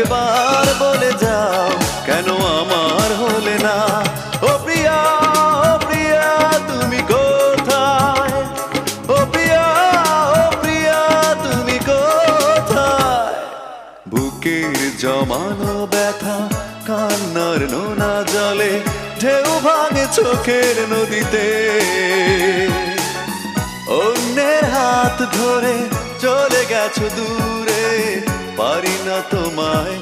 একবার বলে যাও কেন আমার হলে না। ও প্রিয়া, ও প্রিয়া তুমি কোথায়? ও প্রিয়া, ও প্রিয়া তুমি কোথায়? বুকের জমানো ব্যথা কান্নার নোনা জলে ঢেউ ভাঙে চোখের নদীতে। অন্যের হাত ধরে চলে গেছো দূরে, পারি না তোমায়